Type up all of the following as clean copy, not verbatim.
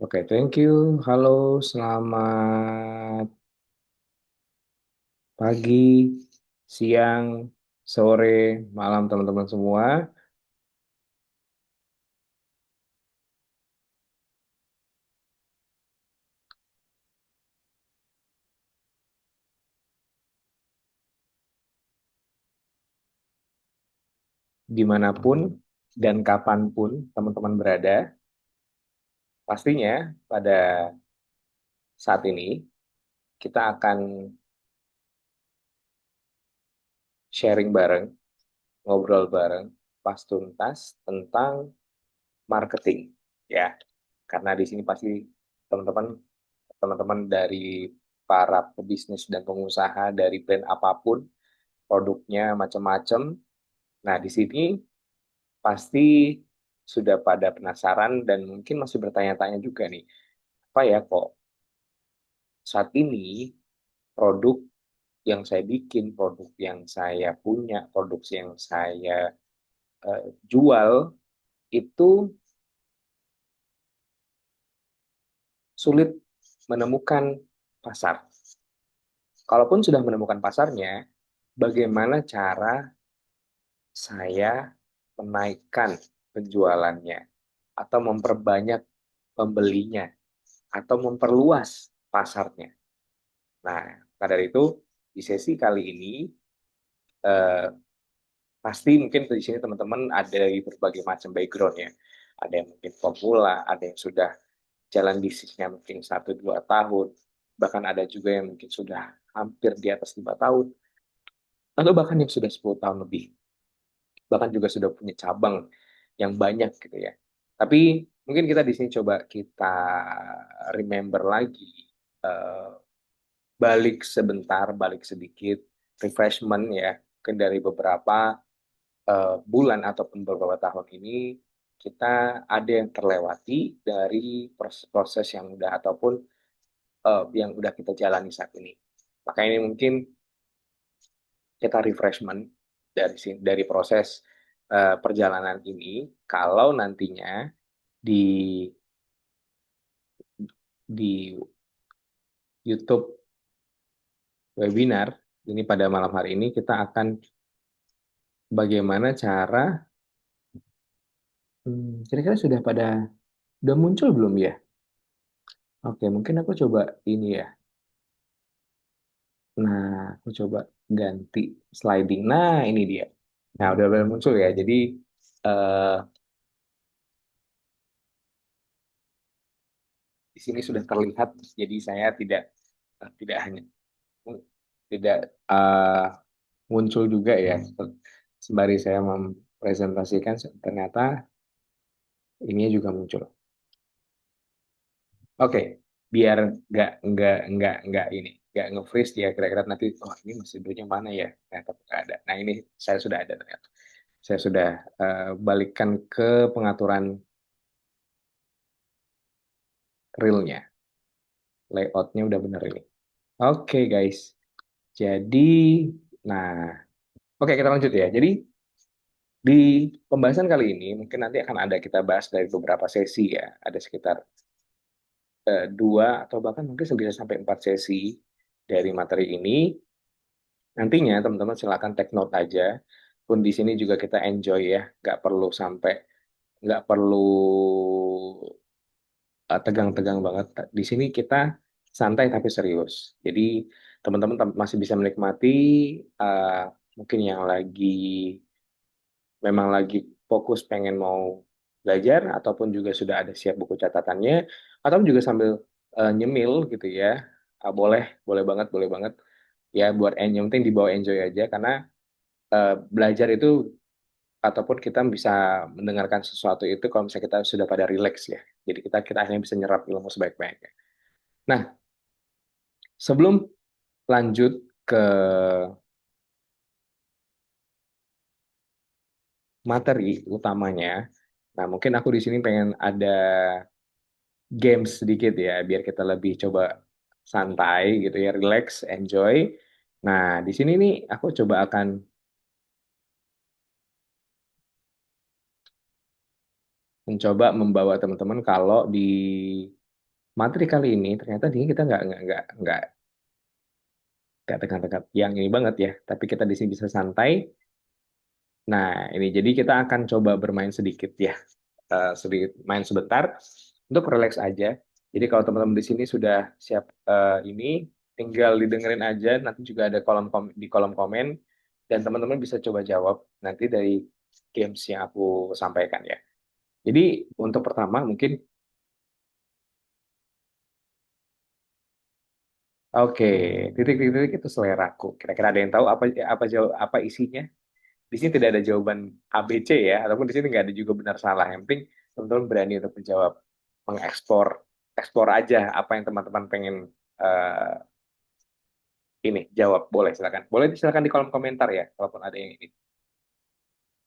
Oke, thank you. Halo, selamat pagi, siang, sore, malam teman-teman semua. Dimanapun dan kapanpun teman-teman berada, pastinya pada saat ini kita akan sharing bareng, ngobrol bareng, pas tuntas tentang marketing, ya. Karena di sini pasti teman-teman teman-teman dari para pebisnis dan pengusaha dari brand apapun, produknya macam-macam. Nah, di sini pasti sudah pada penasaran dan mungkin masih bertanya-tanya juga nih, apa ya kok saat ini produk yang saya bikin, produk yang saya punya, produk yang saya jual itu sulit menemukan pasar. Kalaupun sudah menemukan pasarnya, bagaimana cara saya menaikkan penjualannya atau memperbanyak pembelinya atau memperluas pasarnya. Nah, maka dari itu di sesi kali ini eh, pasti mungkin di sini teman-teman ada dari berbagai macam background ya. Ada yang mungkin pemula, ada yang sudah jalan bisnisnya mungkin 1 2 tahun, bahkan ada juga yang mungkin sudah hampir di atas 5 tahun, atau bahkan yang sudah 10 tahun lebih, bahkan juga sudah punya cabang yang banyak gitu ya. Tapi mungkin kita di sini coba kita remember lagi, eh, balik sebentar, balik sedikit, refreshment ya, mungkin dari beberapa bulan ataupun beberapa tahun ini kita ada yang terlewati dari proses-proses yang udah ataupun yang udah kita jalani saat ini. Maka ini mungkin kita refreshment dari proses perjalanan ini. Kalau nantinya di di YouTube webinar ini pada malam hari ini kita akan bagaimana cara kira-kira udah muncul belum ya? Oke, mungkin aku coba ini ya. Nah, aku coba ganti sliding. Nah, ini dia. Nah, udah muncul ya. Jadi eh, di sini sudah terlihat. Jadi saya tidak hanya tidak eh, muncul juga ya. Sembari saya mempresentasikan, ternyata ini juga muncul. Oke, biar nggak ini, nggak nge-freeze ya. Kira-kira nanti, oh ini masih dulunya mana ya? Nah, tapi nggak ada. Nah, ini saya sudah ada ternyata. Saya sudah balikkan ke pengaturan realnya. Layoutnya udah bener ini. Oke guys, jadi, nah, oke kita lanjut ya. Jadi di pembahasan kali ini mungkin nanti akan ada kita bahas dari beberapa sesi ya. Ada sekitar 2 atau bahkan mungkin bisa sampai 4 sesi dari materi ini. Nantinya teman-teman silakan take note aja. Pun di sini juga kita enjoy ya, nggak perlu tegang-tegang banget. Di sini kita santai tapi serius. Jadi teman-teman masih bisa menikmati, uh, mungkin yang memang lagi fokus pengen mau belajar ataupun juga sudah ada siap buku catatannya atau juga sambil nyemil gitu ya. Boleh, boleh banget ya buat yang penting dibawa enjoy aja karena belajar itu ataupun kita bisa mendengarkan sesuatu itu kalau misalnya kita sudah pada relax ya. Jadi kita hanya bisa nyerap ilmu sebaik-baiknya. Nah, sebelum lanjut ke materi utamanya, nah mungkin aku di sini pengen ada games sedikit ya, biar kita lebih coba santai gitu ya, relax, enjoy. Nah, di sini nih aku coba akan mencoba membawa teman-teman kalau di Materi kali ini ternyata kita nggak tekan-tekan yang ini banget ya, tapi kita di sini bisa santai. Nah, ini jadi kita akan coba bermain sedikit ya, sedikit main sebentar untuk relax aja. Jadi kalau teman-teman di sini sudah siap ini, tinggal didengerin aja. Nanti juga ada di kolom komen dan teman-teman bisa coba jawab nanti dari games yang aku sampaikan ya. Jadi untuk pertama mungkin, oke, titik-titik itu seleraku. Kira-kira ada yang tahu apa jawab apa isinya? Di sini tidak ada jawaban A, B, C ya, ataupun di sini nggak ada juga benar salah. Yang penting teman-teman berani untuk menjawab, mengekspor, eksplor aja apa yang teman-teman pengen eh, ini jawab. Boleh silakan. Boleh silakan di kolom komentar ya, kalaupun ada yang ini.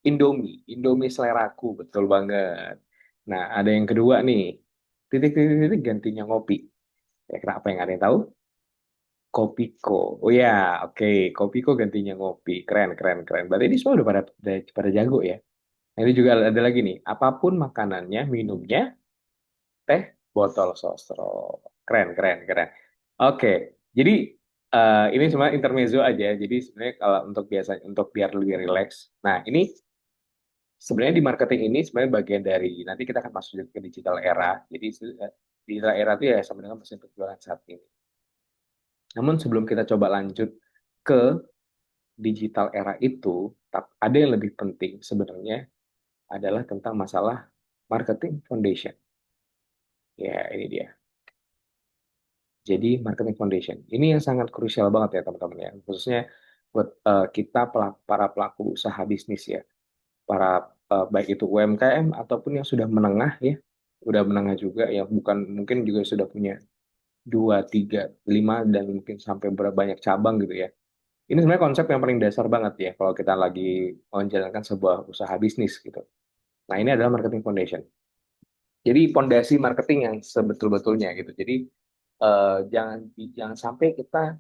Indomie, Indomie seleraku, betul banget. Nah, ada yang kedua nih, titik-titik gantinya ngopi. Ya, kenapa yang ada yang tahu? Kopiko. Oh ya, oke. Kopiko gantinya ngopi. Keren, keren, keren. Berarti ini semua udah pada jago ya. Nah, ini juga ada lagi nih. Apapun makanannya, minumnya, teh, botol sosro. Keren, keren, keren. Oke, jadi ini cuma intermezzo aja. Jadi sebenarnya kalau untuk biasa, untuk biar lebih rileks. Nah, ini sebenarnya di marketing ini sebenarnya bagian dari nanti kita akan masuk ke digital era. Jadi digital era itu ya sama dengan mesin penjualan saat ini. Namun sebelum kita coba lanjut ke digital era itu, ada yang lebih penting sebenarnya adalah tentang masalah marketing foundation. Ya, ini dia. Jadi marketing foundation. Ini yang sangat krusial banget ya teman-teman ya. Khususnya buat kita para pelaku usaha bisnis ya. Para baik itu UMKM ataupun yang sudah menengah ya. Sudah menengah juga yang bukan mungkin juga sudah punya 2, 3, 5 dan mungkin sampai berapa banyak cabang gitu ya. Ini sebenarnya konsep yang paling dasar banget ya kalau kita lagi menjalankan sebuah usaha bisnis gitu. Nah, ini adalah marketing foundation. Jadi pondasi marketing yang sebetul-betulnya gitu. Jadi jangan sampai kita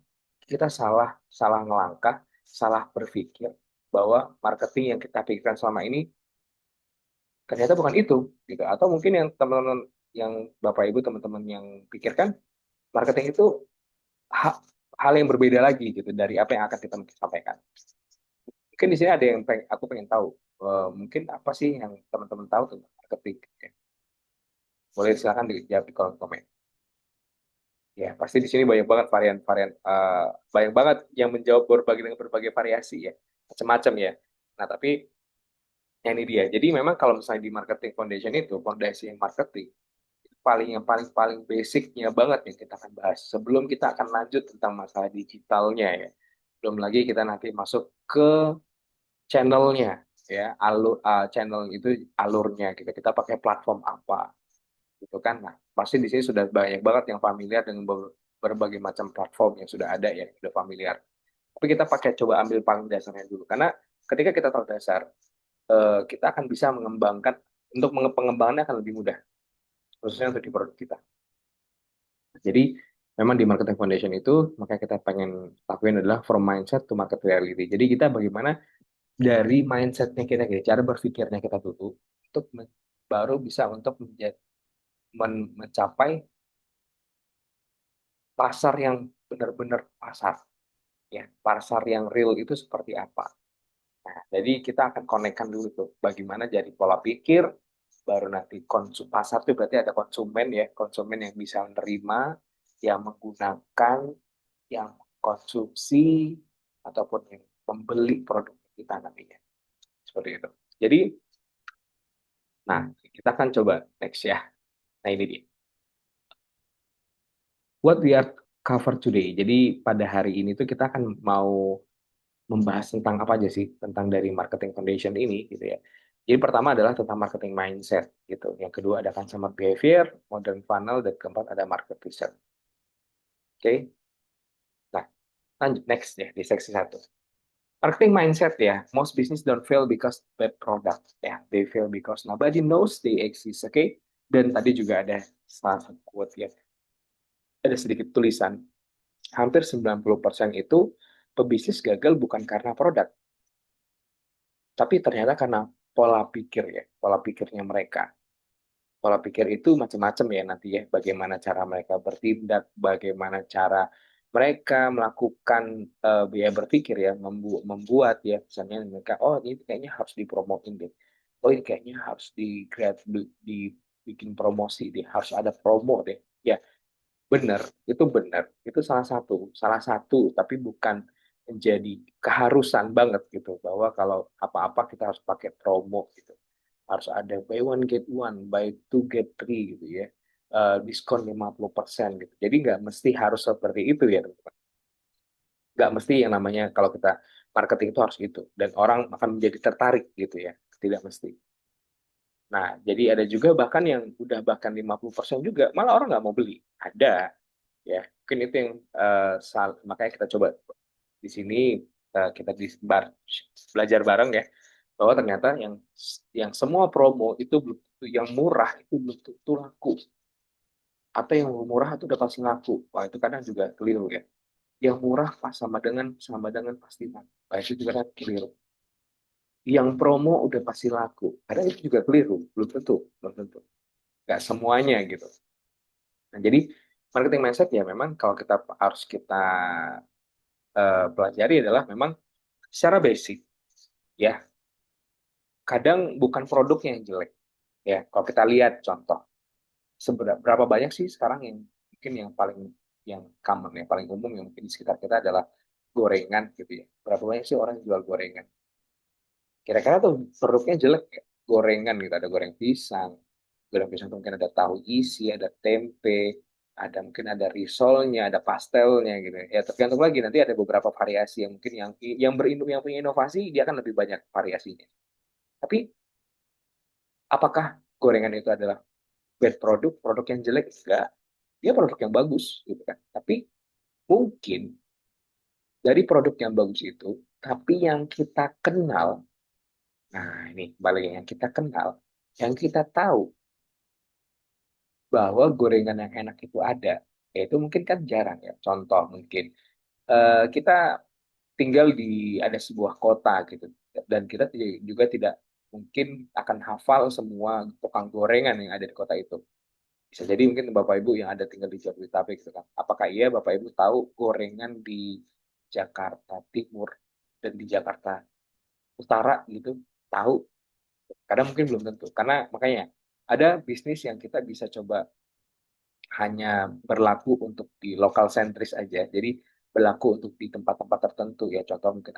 kita salah salah ngelangkah, salah berpikir bahwa marketing yang kita pikirkan selama ini ternyata bukan itu gitu. Atau mungkin yang teman-teman yang Bapak Ibu teman-teman yang pikirkan marketing itu ha- hal yang berbeda lagi gitu dari apa yang akan kita sampaikan. Mungkin di sini ada yang aku pengen tahu. Mungkin apa sih yang teman-teman tahu tentang marketing? Boleh silakan dijawab di kolom komen. Ya, pasti di sini banyak banget varian-varian, banyak banget yang menjawab berbagai dengan berbagai variasi ya, macam-macam ya. Nah, tapi yang ini dia. Jadi memang kalau misalnya di marketing foundation itu, fondasi yang marketing, yang paling paling basicnya banget yang kita akan bahas. Sebelum kita akan lanjut tentang masalah digitalnya ya. Belum lagi kita nanti masuk ke channelnya ya, channel itu alurnya gitu. Kita pakai platform apa gitu kan. Nah, pasti di sini sudah banyak banget yang familiar dengan berbagai macam platform yang sudah ada ya, yang sudah familiar. Tapi kita pakai coba ambil paling dasarnya dulu. Karena ketika kita tahu dasar, kita akan bisa mengembangkan, untuk pengembangannya akan lebih mudah, khususnya untuk di produk kita. Jadi, memang di marketing foundation itu, makanya kita pengen lakuin adalah from mindset to market reality. Jadi kita bagaimana dari mindsetnya kita, cara berpikirnya kita dulu, untuk baru bisa untuk mencapai pasar yang benar-benar pasar. Ya, pasar yang real itu seperti apa. Nah, jadi kita akan konekkan dulu tuh, bagaimana jadi pola pikir, baru nanti pasar itu berarti ada konsumen ya, konsumen yang bisa menerima, yang menggunakan, yang konsumsi, ataupun yang membeli produk kita nantinya. Seperti itu. Jadi, nah, kita akan coba next ya. Nah, ini dia. What we are cover today. Jadi, pada hari ini tuh kita akan mau membahas tentang apa aja sih, tentang dari marketing foundation ini gitu ya. Jadi pertama adalah tentang marketing mindset gitu. Yang kedua ada consumer behavior, modern funnel, dan keempat ada market research. Oke. Nah, lanjut next ya di seksi satu. Marketing mindset ya. Most business don't fail because bad product ya. They fail because nobody knows they exist. Oke. Dan tadi juga ada salah satu quote ya. Ada sedikit tulisan. Hampir 90% itu pebisnis gagal bukan karena produk, tapi ternyata karena pola pikir ya, pola pikirnya mereka. pola pikir itu macam-macam ya nanti ya. Bagaimana cara mereka bertindak, bagaimana cara mereka melakukan biaya berpikir ya, membuat ya. Misalnya mereka, oh ini kayaknya harus dipromotin deh. Oh ini kayaknya harus dibikin promosi deh, harus ada promo deh. Ya, benar, itu benar. Itu salah satu, tapi bukan menjadi keharusan banget gitu. Bahwa kalau apa-apa kita harus pakai promo gitu. Harus ada buy one get one, buy two get three gitu ya. Diskon 50% gitu. Jadi nggak mesti harus seperti itu ya, teman-teman. Nggak mesti yang namanya kalau kita marketing itu harus gitu. Dan orang akan menjadi tertarik gitu ya. Tidak mesti. Nah, jadi ada juga bahkan yang udah bahkan 50% juga, malah orang nggak mau beli. Ada, ya mungkin itu yang makanya kita coba di sini kita belajar bareng ya bahwa ternyata yang semua promo itu belum tentu, yang murah itu belum tentu laku, atau yang murah itu udah pasti laku. Wah, itu kadang juga keliru ya. Yang murah pas sama dengan pasti laku. Wah, itu juga kan keliru. Yang promo udah pasti laku, kadang itu juga keliru. Belum tentu nggak semuanya gitu. Nah, jadi marketing mindset ya memang kalau kita pelajari adalah memang secara basic ya, kadang bukan produknya yang jelek ya. Kalau kita lihat contoh, seberapa banyak sih sekarang yang mungkin yang common ya, paling umum yang mungkin di sekitar kita adalah gorengan gitu ya. Berapa banyak sih orang yang jual gorengan? Kira-kira tuh produknya jelek ya? Gorengan gitu, ada goreng pisang tuh mungkin ada tahu isi, ada tempe, ada mungkin ada risolnya, ada pastelnya gitu ya. Tergantung lagi, nanti ada beberapa variasi yang mungkin yang punya inovasi dia akan lebih banyak variasinya. Tapi apakah gorengan itu adalah bad produk yang jelek? Enggak, dia produk yang bagus gitu kan. Tapi mungkin dari produk yang bagus itu, tapi yang kita kenal, nah ini balik yang kita kenal, yang kita tahu bahwa gorengan yang enak itu ada, itu mungkin kan jarang ya. Contoh mungkin kita tinggal di ada sebuah kota gitu, dan kita juga tidak mungkin akan hafal semua tukang gorengan yang ada di kota itu. Bisa jadi mungkin Bapak Ibu yang ada tinggal di Jabodetabek gitu kan. Apakah iya Bapak Ibu tahu gorengan di Jakarta Timur dan di Jakarta Utara gitu? Tahu? Kadang mungkin belum tentu. Karena makanya ada bisnis yang kita bisa coba hanya berlaku untuk di lokal sentris aja. Jadi berlaku untuk di tempat-tempat tertentu ya. Contoh mungkin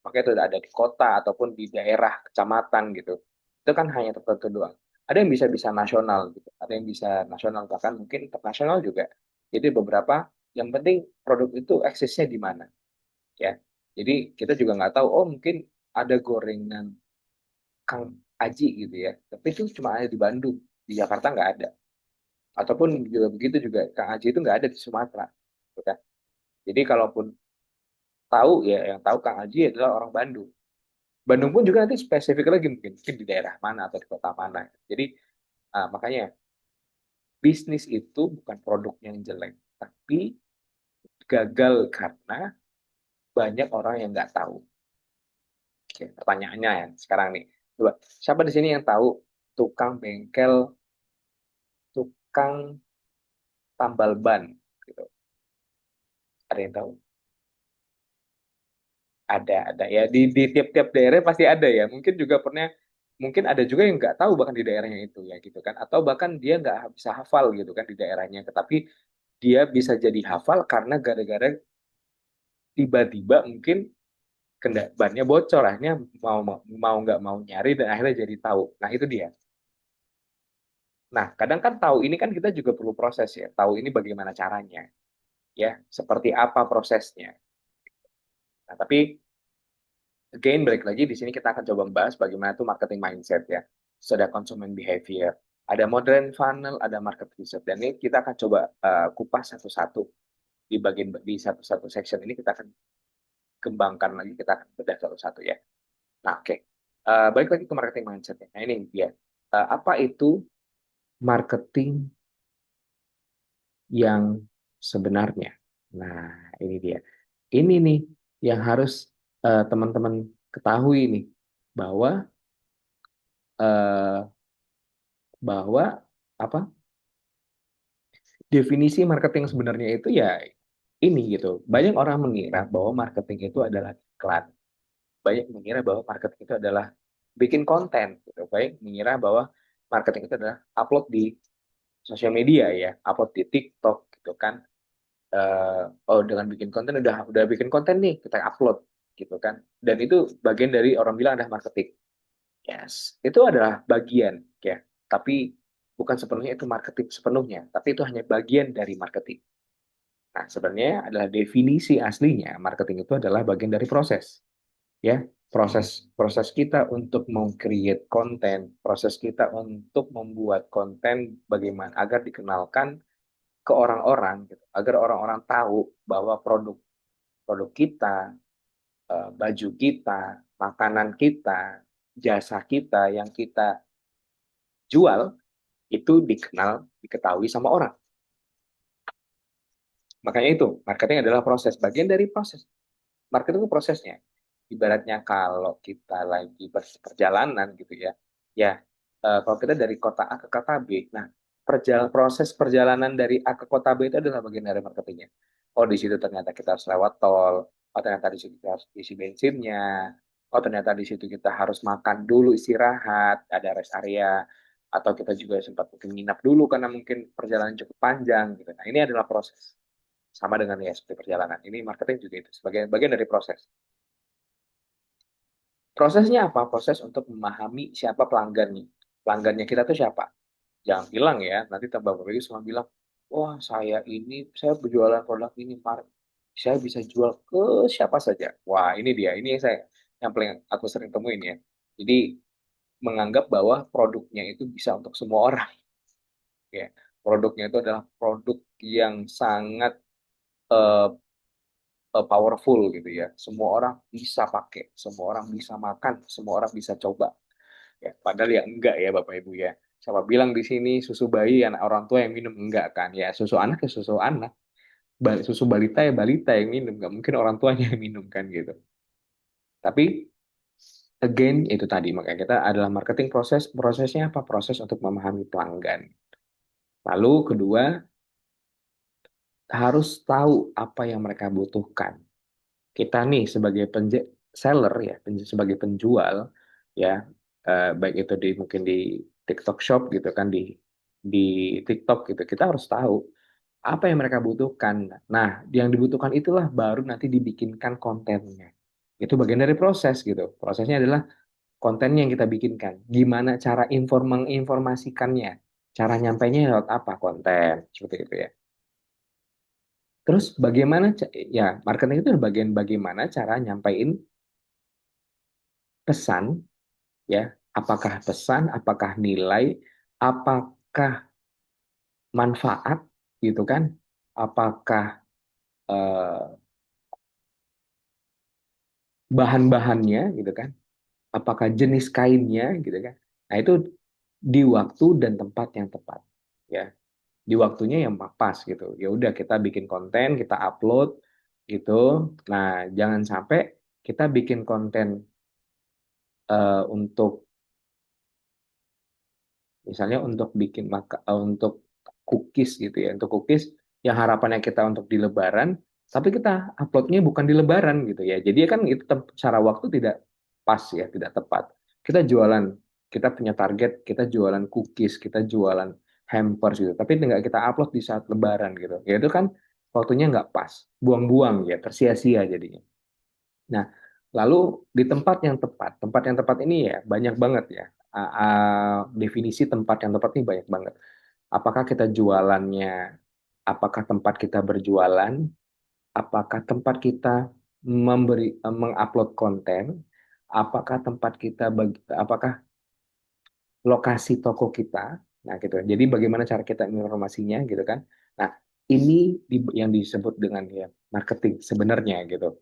makanya itu ada di kota ataupun di daerah kecamatan gitu. Itu kan hanya tertentu doang. Ada yang bisa bisa nasional gitu. Ada yang bisa nasional bahkan mungkin internasional juga. Jadi beberapa yang penting produk itu eksisnya di mana ya. Jadi kita juga nggak tahu, oh mungkin ada gorengan Kang Aji gitu ya. Tapi itu cuma ada di Bandung, di Jakarta nggak ada. Ataupun juga begitu juga Kang Aji itu nggak ada di Sumatera, gitu kan. Jadi kalaupun tahu ya, yang tahu Kang Aji adalah orang Bandung. Bandung pun juga nanti spesifik lagi mungkin di daerah mana atau di kota mana. Jadi makanya bisnis itu bukan produk yang jelek, tapi gagal karena banyak orang yang nggak tahu. Oke, pertanyaannya ya sekarang nih, coba siapa di sini yang tahu tukang bengkel, tukang tambal ban gitu? Ada yang tahu? Ada ya di tiap-tiap daerah pasti ada ya. Mungkin ada juga yang nggak tahu bahkan di daerahnya itu ya gitu kan. Atau bahkan dia nggak bisa hafal gitu kan di daerahnya. Tetapi dia bisa jadi hafal karena gara-gara tiba-tiba mungkin bannya bocor, akhirnya mau mau mau nggak mau nyari dan akhirnya jadi tahu. Nah itu dia. Nah kadang kan tahu ini kan kita juga perlu proses ya. Tahu ini bagaimana caranya ya. Seperti apa prosesnya. Nah tapi again, balik lagi di sini kita akan coba membahas bagaimana itu marketing mindset ya. So, ada consumer behavior, ada modern funnel, ada market research. Dan ini kita akan coba kupas satu-satu di satu-satu section ini kita akan kembangkan lagi, kita akan bedah satu-satu ya. Nah, oke. Balik lagi ke marketing mindset ya. Nah, ini dia. Apa itu marketing yang sebenarnya? Nah, ini dia. Ini nih yang harus teman-teman ketahui nih bahwa eh, bahwa apa definisi marketing sebenarnya itu ya ini gitu. Banyak orang mengira bahwa marketing itu adalah iklan. Banyak mengira bahwa marketing itu adalah bikin konten gitu. Banyak mengira bahwa marketing itu adalah upload di sosial media ya, upload di TikTok gitu kan. Oh dengan bikin konten udah bikin konten nih kita upload gitu kan. Dan itu bagian dari orang bilang adalah marketing. Yes, itu adalah bagian ya. Tapi bukan sepenuhnya itu marketing sepenuhnya, tapi itu hanya bagian dari marketing. Nah, sebenarnya adalah definisi aslinya marketing itu adalah bagian dari proses, ya. Proses kita untuk create konten, proses kita untuk membuat konten bagaimana agar dikenalkan ke orang-orang gitu, agar orang-orang tahu bahwa produk produk kita, baju kita, makanan kita, jasa kita yang kita jual itu dikenal, diketahui sama orang. Makanya itu, marketing adalah proses, bagian dari proses. Marketing itu prosesnya. Ibaratnya kalau kita lagi perjalanan gitu ya, ya kalau kita dari kota A ke kota B, nah proses perjalanan dari A ke kota B itu adalah bagian dari marketingnya. Oh di situ ternyata kita harus lewat tol, oh ternyata di situ kita harus isi bensinnya, oh ternyata di situ kita harus makan dulu istirahat, ada rest area, atau kita juga sempat mungkin nginap dulu karena mungkin perjalanan cukup panjang gitu. Nah ini adalah proses. Sama dengan ya seperti perjalanan. Ini marketing juga itu sebagai bagian dari proses. Prosesnya apa? Proses untuk memahami siapa pelanggannya. Pelanggannya kita tuh siapa? Jangan bilang ya, nanti tambah berbagi semua bilang, wah saya ini, saya berjualan produk ini, Pak. Saya bisa jual ke siapa saja. Wah ini dia, ini yang paling aku sering temuin ya. Jadi menganggap bahwa produknya itu bisa untuk semua orang. Ya. Produknya itu adalah produk yang sangat eh, powerful gitu ya. Semua orang bisa pakai, semua orang bisa makan, semua orang bisa coba. Ya, padahal ya enggak ya Bapak Ibu ya. Siapa bilang di sini susu bayi anak orang tua yang minum enggak kan? Ya susu anak ya susu anak. Susu balita ya balita yang minum, nggak mungkin orang tuanya yang minum kan gitu. Tapi again itu tadi makanya kita adalah marketing proses. Prosesnya apa? Proses untuk memahami pelanggan. Lalu kedua harus tahu apa yang mereka butuhkan. Kita nih sebagai seller ya, sebagai penjual ya, baik itu di mungkin di TikTok Shop gitu kan di TikTok gitu, kita harus tahu apa yang mereka butuhkan. Nah, yang dibutuhkan itulah baru nanti dibikinkan kontennya. Itu bagian dari proses gitu. Prosesnya adalah kontennya yang kita bikinkan. Gimana cara menginformasikannya? Cara nyampainya lewat apa konten seperti itu ya. Terus bagaimana ya marketing itu bagian bagaimana cara nyampaikan pesan ya, apakah pesan, apakah nilai, apakah manfaat gitu kan, apakah eh, bahan-bahannya gitu kan, apakah jenis kainnya gitu kan. Nah itu di waktu dan tempat yang tepat ya, di waktunya yang pas gitu. Ya udah kita bikin konten, kita upload gitu. Nah jangan sampai kita bikin konten untuk misalnya untuk bikin untuk cookies gitu ya, untuk cookies yang harapannya kita untuk di Lebaran, tapi kita uploadnya bukan di Lebaran gitu ya. Jadi kan itu secara waktu tidak pas ya, tidak tepat. Kita jualan, kita punya target, kita jualan cookies, kita jualan hampers gitu, tapi nggak kita upload di saat Lebaran gitu. Ya itu kan waktunya nggak pas, buang-buang ya, tersia-sia jadinya. Nah, lalu di tempat yang tepat ini ya banyak banget ya. Definisi tempat yang tepat ini banyak banget. Apakah kita jualannya, apakah tempat kita berjualan, apakah tempat kita mengupload konten, apakah tempat kita apakah lokasi toko kita, nah gitu. Jadi bagaimana cara kita informasinya gitu kan. Nah, ini yang disebut dengan ya marketing sebenarnya gitu.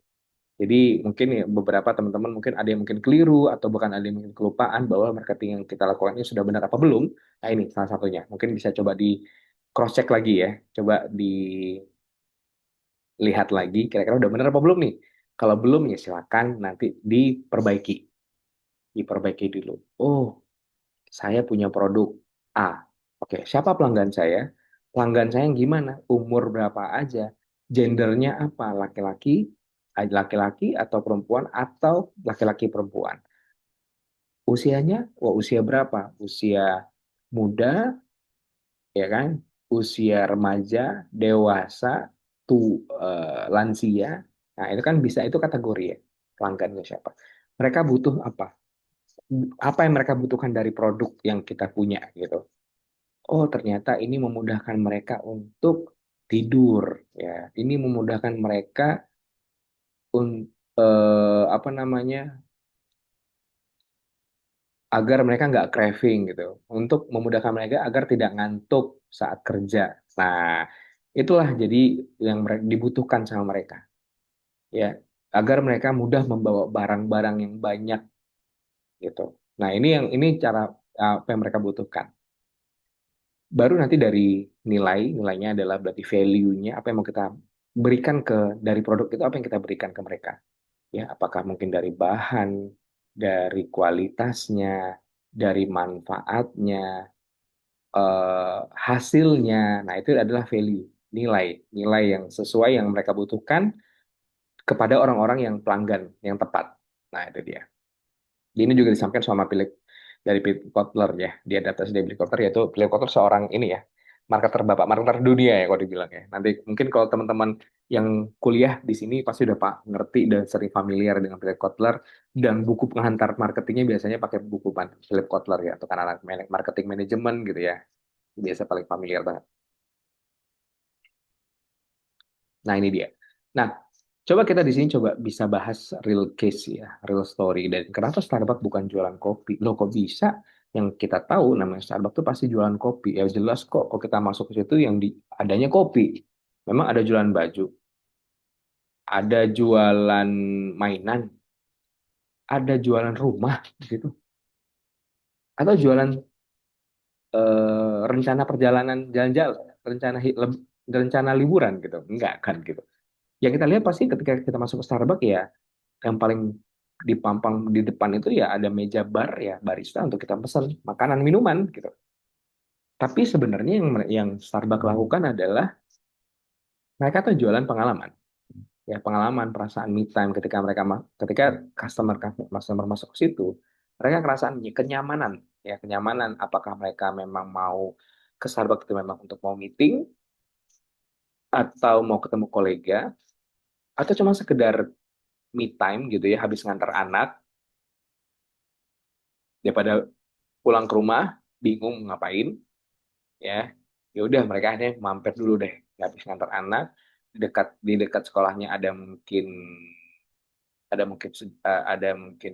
Jadi mungkin ya beberapa teman-teman mungkin ada yang mungkin keliru atau bahkan ada yang mungkin kelupaan bahwa marketing yang kita lakukan ini sudah benar apa belum. Nah ini salah satunya. Mungkin bisa coba di cross check lagi ya. Coba dilihat lagi kira-kira udah benar apa belum nih. Kalau belum ya silakan nanti diperbaiki. Diperbaiki dulu. Oh, saya punya produk A. Oke, siapa pelanggan saya? Pelanggan saya yang gimana? Umur berapa aja? Gendernya apa? Laki-laki atau perempuan atau laki-laki perempuan? Usianya, wah usia berapa? Usia muda, ya kan? Usia remaja, dewasa, lansia. Nah, itu kan bisa itu kategori ya. Pelanggannya siapa? Mereka butuh apa? Apa yang mereka butuhkan dari produk yang kita punya gitu. Oh, ternyata ini memudahkan mereka untuk tidur ya. Ini memudahkan mereka untuk apa namanya? Agar mereka nggak craving gitu. Untuk memudahkan mereka agar tidak ngantuk saat kerja. Nah, itulah jadi yang dibutuhkan sama mereka ya, agar mereka mudah membawa barang-barang yang banyak gitu. Nah, ini cara apa yang mereka butuhkan. Baru nanti dari nilainya adalah berarti value-nya, apa yang mau kita berikan dari produk itu, apa yang kita berikan ke mereka. Ya, apakah mungkin dari bahan, dari kualitasnya, dari manfaatnya, hasilnya. Nah, itu adalah value, nilai, nilai yang sesuai yang mereka butuhkan kepada orang-orang yang pelanggan yang tepat. Nah, itu dia. Ini juga disampaikan sama Philip Kotler ya. Di adaptasi dari Philip Kotler, yaitu Philip Kotler seorang ini ya, marketer dunia ya kalau dibilang ya. Nanti mungkin kalau teman-teman yang kuliah di sini pasti udah Pak ngerti dan sering familiar dengan Philip Kotler, dan buku penghantar marketingnya biasanya pakai buku Philip Kotler ya, atau kan anak marketing manajemen gitu ya. Biasa paling familiar banget. Nah, ini dia. Nah, coba kita di sini coba bisa bahas real case ya, real story. Dan kenapa Starbucks bukan jualan kopi? Loh, kok bisa? Yang kita tahu namanya Starbucks tuh pasti jualan kopi. Ya jelas kok, kalau kita masuk ke situ yang adanya kopi. Memang ada jualan baju, ada jualan mainan, ada jualan rumah gitu, atau jualan rencana perjalanan jalan-jalan, rencana liburan gitu. Enggak kan gitu. Yang kita lihat pasti ketika kita masuk ke Starbucks ya, yang paling dipampang di depan itu ya ada meja bar ya, barista untuk kita pesan makanan minuman gitu. Tapi sebenarnya yang Starbucks lakukan adalah mereka tuh jualan pengalaman, ya pengalaman, perasaan me time ketika ketika customer masuk ke situ, mereka kerasaan kenyamanan, ya kenyamanan. Apakah mereka memang mau ke Starbucks itu memang untuk mau meeting atau mau ketemu kolega atau cuma sekedar me time gitu ya, habis ngantar anak daripada pulang ke rumah bingung ngapain ya. Ya udah mereka akhirnya mampir dulu deh, habis ngantar anak di dekat sekolahnya ada mungkin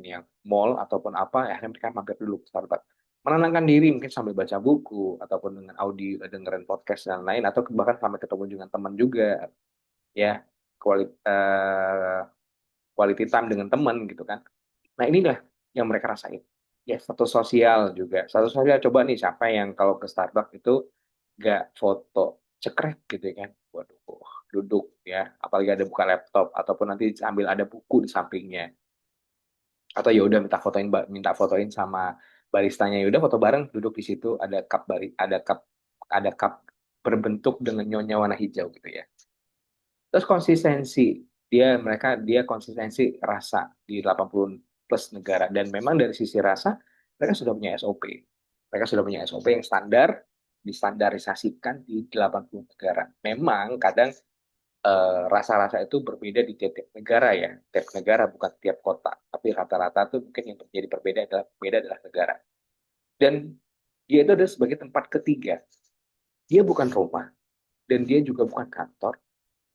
yang mall ataupun apa ya, akhirnya mereka mampir dulu ke Starbucks, menenangkan diri mungkin sambil baca buku ataupun dengan audio dengerin podcast dan lain, atau bahkan sampai ketemu dengan teman juga ya, quality time dengan teman gitu kan. Nah, inilah yang mereka rasain. Ya, status sosial juga. Status sosial, coba nih siapa yang kalau ke Starbucks itu nggak foto cekrek gitu ya kan. Waduh, duduk ya. Apalagi ada buka laptop ataupun nanti sambil ada buku di sampingnya. Atau ya udah minta fotoin sama baristanya. Ya udah foto bareng, duduk di situ, ada cup berbentuk dengan nyonya warna hijau gitu ya. Terus konsistensi, dia konsistensi rasa di 80 plus negara, dan memang dari sisi rasa mereka sudah punya SOP. Mereka sudah punya SOP yang standar, distandarisasikan di 80 negara. Memang kadang rasa-rasa itu berbeda di tiap-tiap negara ya. Tiap negara bukan tiap kota, tapi rata-rata tuh mungkin yang terjadi beda adalah negara. Dan dia itu adalah sebagai tempat ketiga. Dia bukan rumah dan dia juga bukan kantor.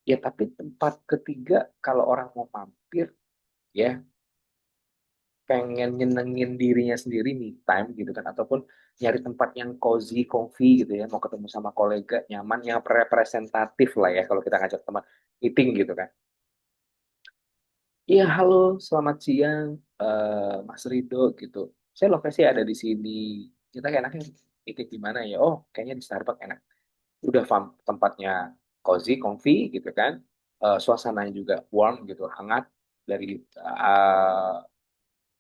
Ya, tapi tempat ketiga kalau orang mau mampir, ya, pengen nyenengin dirinya sendiri, me time gitu kan, ataupun nyari tempat yang cozy, comfy gitu ya, mau ketemu sama kolega, nyaman, yang representatif lah ya, kalau kita ngajak teman meeting gitu kan. Iya, halo, selamat siang, Mas Rido gitu. Saya lokasi ada di sini. Kita enaknya meeting di mana ya? Oh, kayaknya di Starbucks enak. Udah tempatnya cozy, comfy gitu kan. Suasananya juga warm gitu, hangat dari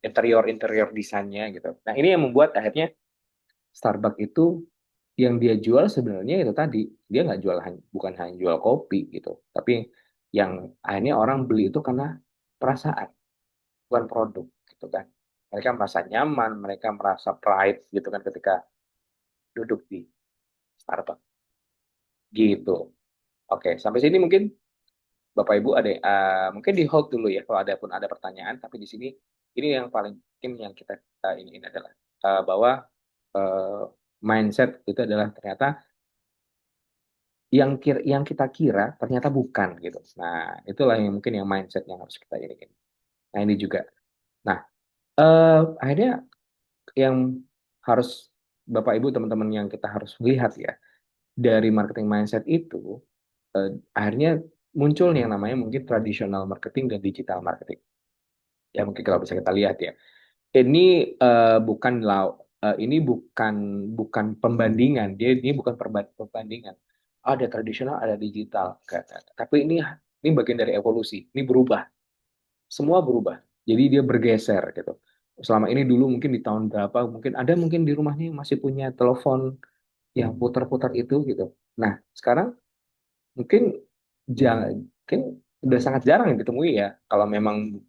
interior interior desainnya gitu. Nah, ini yang membuat akhirnya Starbucks itu yang dia jual sebenarnya itu tadi, dia nggak jual, bukan hanya jual kopi gitu, tapi yang akhirnya orang beli itu karena perasaan, bukan produk gitu kan. Mereka merasa nyaman, mereka merasa pride gitu kan ketika duduk di Starbucks gitu. Oke, sampai sini mungkin Bapak Ibu ada mungkin di hold dulu ya kalau ada pun ada pertanyaan, tapi di sini ini yang paling penting yang kita ini adalah bahwa eh, mindset itu adalah ternyata yang kita kira ternyata bukan gitu. Nah, itulah yang mungkin yang mindset yang harus kita ini. Nah, ini juga. Nah, akhirnya yang harus Bapak Ibu teman-teman yang kita harus lihat ya dari marketing mindset itu akhirnya muncul yang namanya mungkin traditional marketing dan digital marketing. Ya mungkin kalau bisa kita lihat ya. Ini bukan ini bukan bukan pembandingan. Ini bukan perbandingan. Ada tradisional, ada digital. Tapi ini bagian dari evolusi. Ini berubah. Semua berubah. Jadi dia bergeser gitu. Selama ini dulu mungkin di tahun berapa mungkin ada mungkin di rumahnya yang masih punya telepon yang putar-putar itu gitu. Nah, sekarang mungkin mungkin udah sangat jarang yang ditemui ya kalau memang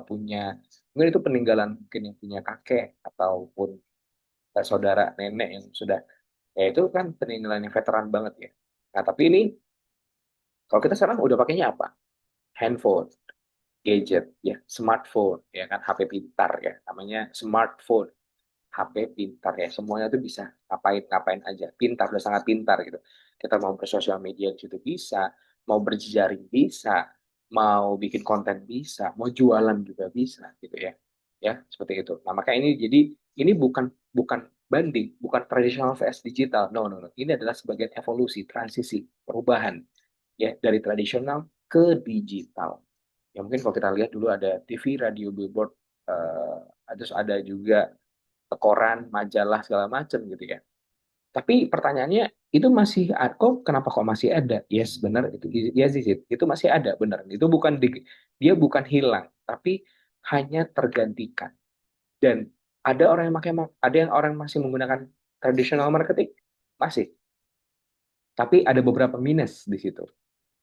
punya mungkin itu peninggalan mungkin yang punya kakek ataupun saudara nenek yang sudah ya itu kan peninggalan yang veteran banget ya. Nah, tapi ini kalau kita sekarang udah pakainya apa? Handphone, gadget ya, smartphone ya kan, HP pintar ya, namanya smartphone. HP pintar ya, semuanya tuh bisa ngapain aja, pintar, udah sangat pintar gitu. Kita mau bersosial media di situ bisa, mau berjejaring bisa, mau bikin konten bisa, mau jualan juga bisa gitu ya seperti itu. Nah makanya ini jadi ini bukan bukan banding, bukan tradisional vs digital, no no no, ini adalah sebagai evolusi, transisi, perubahan ya dari tradisional ke digital. Ya mungkin kalau kita lihat dulu ada TV, radio, billboard, terus ada juga koran, majalah segala macam gitu ya. Tapi pertanyaannya itu masih kenapa kok masih ada? Yes, benar itu. Yes, itu masih ada, benar. Itu bukan dia bukan hilang, tapi hanya tergantikan. Dan ada orang yang ada yang orang masih menggunakan traditional marketing, masih. Tapi ada beberapa minus di situ,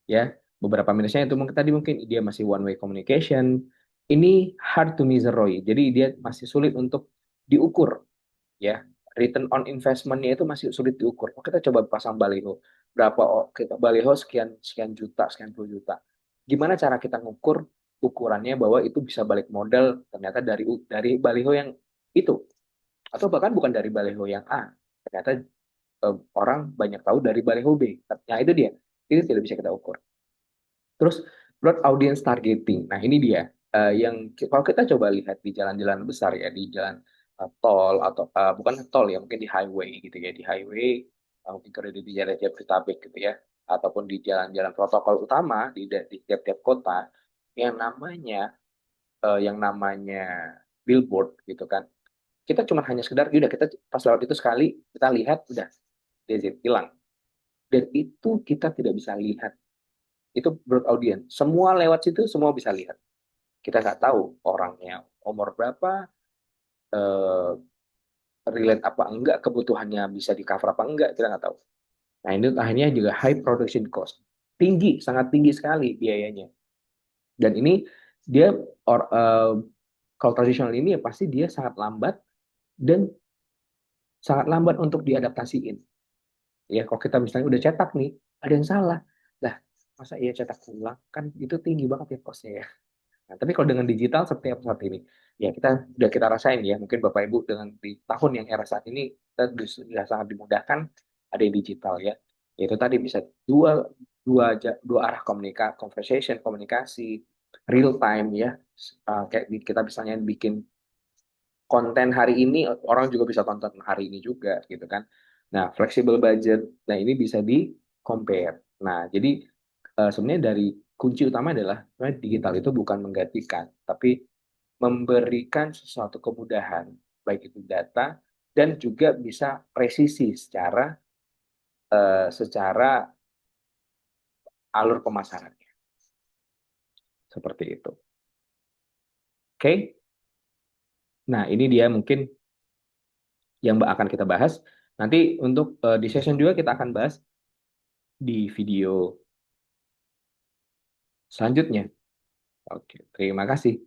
ya. Beberapa minusnya itu mungkin tadi mungkin dia masih one way communication. Ini hard to measure, jadi dia masih sulit untuk diukur ya, return on investment-nya itu masih sulit diukur. Oh, kita coba pasang baliho berapa, kita baliho sekian sekian juta, sekian puluh juta. Gimana cara kita ngukur ukurannya bahwa itu bisa balik modal ternyata dari baliho yang itu, atau bahkan bukan dari baliho yang A, ternyata orang banyak tahu dari baliho B. Nah itu dia, itu tidak bisa kita ukur. Terus broad audience targeting. Nah, ini dia yang kalau kita coba lihat di jalan-jalan besar ya, di jalan tol atau bukan tol ya, mungkin di highway gitu ya, di highway mungkin kalau di jalan Jabodetabek gitu ya, ataupun di jalan-jalan protokol utama di tiap-tiap kota yang namanya billboard gitu kan. Kita cuma hanya sekedar udah kita pas lewat itu sekali kita lihat udah dia hilang. Dan itu kita tidak bisa lihat, itu broad audience. Semua lewat situ, semua bisa lihat. Kita nggak tahu orangnya umur berapa, eh, relate apa enggak, kebutuhannya bisa di cover apa enggak, kita nggak tahu. Nah ini akhirnya juga high production cost, tinggi, sangat tinggi sekali biayanya. Dan ini dia or, uh, kalau tradisional ini ya pasti dia sangat lambat dan sangat lambat untuk diadaptasiin. Ya kalau kita misalnya udah cetak nih, ada yang salah. Nah, masa iya cetak ulang? Kan itu tinggi banget ya costnya ya. Nah, tapi kalau dengan digital seperti apa saat ini? Ya kita sudah kita rasain ya, mungkin Bapak Ibu dengan di tahun yang era saat ini kita sudah sangat dimudahkan ada yang digital ya. Itu tadi bisa dua arah conversation, komunikasi, real time ya. Kayak kita misalnya bikin konten hari ini, orang juga bisa tonton hari ini juga gitu kan. Nah, flexible budget, nah ini bisa di compare. Nah, jadi sebenarnya dari kunci utama adalah sebenarnya digital itu bukan menggantikan, tapi memberikan sesuatu kemudahan, baik itu data dan juga bisa presisi secara alur pemasarannya. Seperti itu. Oke. Nah, ini dia mungkin yang akan kita bahas. Nanti untuk di session juga kita akan bahas di video selanjutnya. Oke, terima kasih.